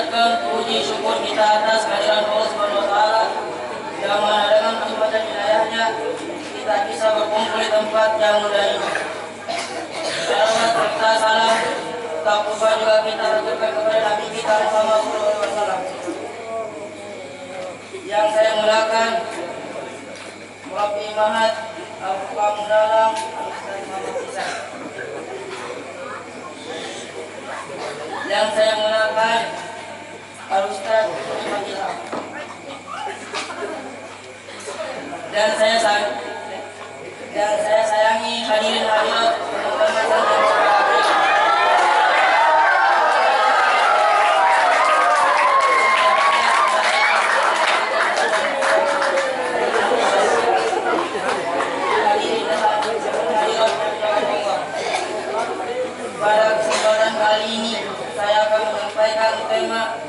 Panjatkan puji syukur kita atas kehadiran Allah Subhanahu wa taala yang mana dengan rahmat dan hidayahnya kita bisa berkumpul di tempat yang mulia ini. Salawat serta salam tak lupa juga kita aturkan kepada Nabi kita Muhammad SAW yang saya muliakan, Murabbi Mahat Al-Fuqaha Mendalam Al-Ustaz Muhammad Isa, yang saya muliakan Al-Ustaz Muhammad Ilham, dan saya sayangi hadirin hadirat teman-teman yang berbahagia. Pada kesempatan kali ini saya akan menyampaikan tema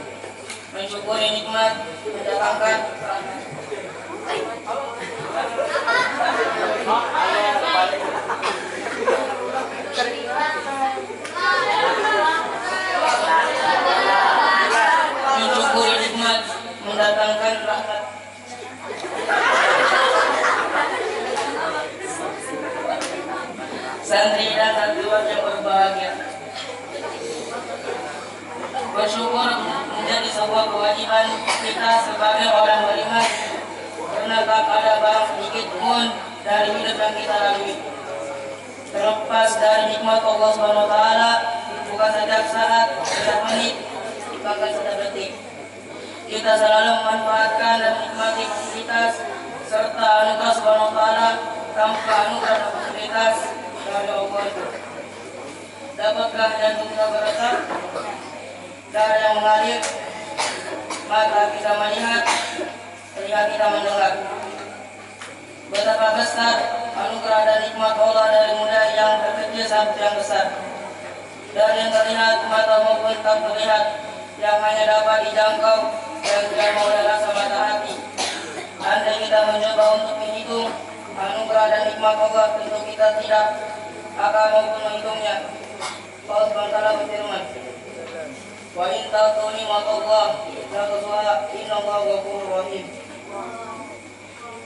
mensyukuri nikmat mendatangkan mensyukuri nikmat mendatangkan rahmat. Santri dan santriwati yang berbahagia, bersyukur menjadi sebuah kewajiban kita sebagai orang beriman, karena tak ada barang sedikit pun dari hidup yang kita lalui terlepas dari nikmat Allah Subhanahu wa taala, bukan setiap saat, setiap menit, bahkan setiap detik. Kita selalu memanfaatkan dan menikmati fasilitas serta anugerah Subhanahu wa taala tanpa anugerah dan fasilitas dari Allah. Dapatkah jantung kita berdetak, darah yang mengalir, mata kita melihat, telinga kita mendengar? Betapa besar anugerah dan nikmat Allah dari mulai yang terkecil sampai yang besar, dari yang terlihat mata maupun tak terlihat, yang hanya dapat dijangkau dan tidak mau rasa mata hati. Andai kita mencoba untuk menghitung anugerah dan nikmat Allah, tentu kita tidak akan mampu menghitungnya. Allah SWT berfirman, wa in ta'tu ni'matallah la tuhsuha innallaha ghafurur rahim.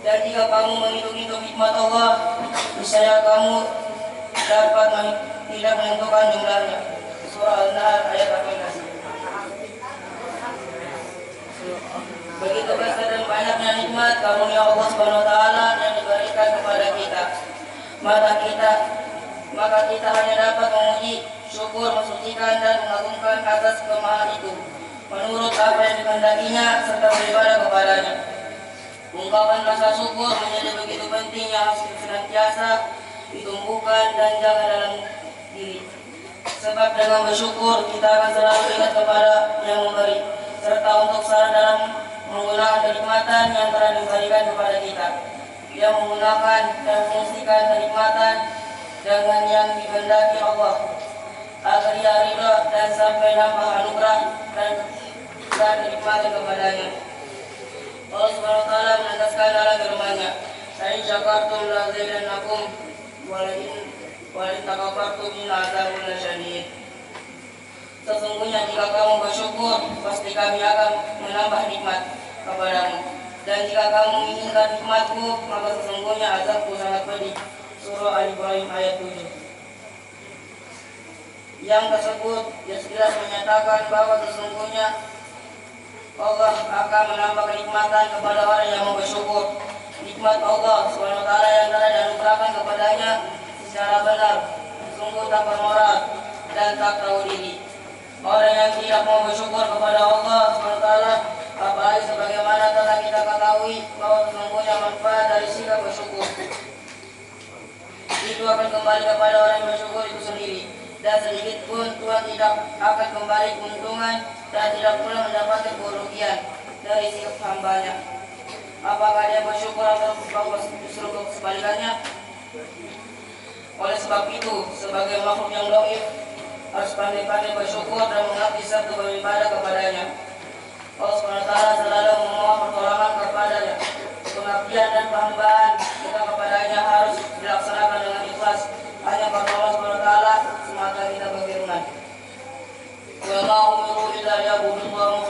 Dan jika kamu menghitung-hitung nikmat Allah, niscaya kamu dapat tidak menentukan jumlahnya. Surah An-Nahl ayat 18. Begitu besar dan banyaknya nikmat karunia Allah Subhanahu wa taala yang diberikan kepada kita, maka kita hanya dapat memuji, syukur, mensucikan dan mengagungkan atas kemahan itu menurut apa yang dikehendakinya serta beribadah kepadanya. Ungkapan rasa syukur menjadi begitu penting yang harus senantiasa ditumbuhkan dan jaga dalam diri. Sebab dengan bersyukur kita akan selalu ingat kepada yang memberi, serta untuk salah dalam menggunakan kenikmatan yang telah diberikan kepada kita. Dia menggunakan dan mengungsikan kenikmatan dengan yang dikehendaki Allah, agar ia ridha dan sampai nambah anugerah dan kenikmatan kepadanya. Allah Subhanahu wa taala menegaskan dalam firman-Nya, "Fa in syakartum la azidannakum wa la in takaffartum inna adzabi lasyadid." Sesungguhnya jika kamu bersyukur, pasti kami akan menambah nikmat kepadamu. Dan jika kamu menginginkan nikmatku, maka sesungguhnya azabku sangat pedih. Surah Al-Ibrahim ayat 7. Yang tersebut jelas menyatakan bahwa sesungguhnya Allah akan menambah kenikmatan kepada orang yang mau bersyukur. Nikmat Allah SWT yang telah dianugerahkan kepadanya secara benar, sungguh tak bermoral dan tak tahu diri. Orang yang tidak mau bersyukur kepada Allah SWT, apalagi sebagaimana telah kita ketahui bahwa sesungguhnya manfaat dari sikap bersyukur itu akan kembali kepada orang yang bersyukur itu sendiri, dan sedikit pun Tuhan tidak akan kembali keuntungan dan tidak pula mendapatkan kerugian dari sikap hambanya. Apakah dia bersyukur atau justru sebalikannya? Oleh sebab itu, sebagai makhluk yang dhaif, harus pandai-pandai bersyukur dan mengabdi serta beribadah kepadanya. Allah SWT selalu memohon pertolongan kepadanya. Pengabdian dan penghambaan kita kepadanya harus dilaksanakan dengan ikhlas, hanya karena Allah SWT semata kita berfirman, "Wa ma umiru illa liya'budullaha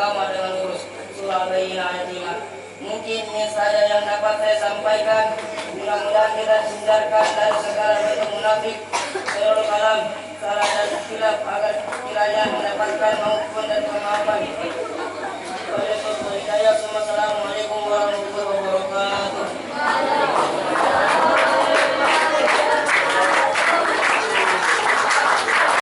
agama dengan lurus. Surah Al-Bayyinah ayat 5. Mungkin ini saja yang dapat saya sampaikan. Mudah-mudahan kita hindarkan dari segala bentuk munafik, terlalu kalam, salah dan silap agar kiranya mendapatkan maupun dan kemaafan.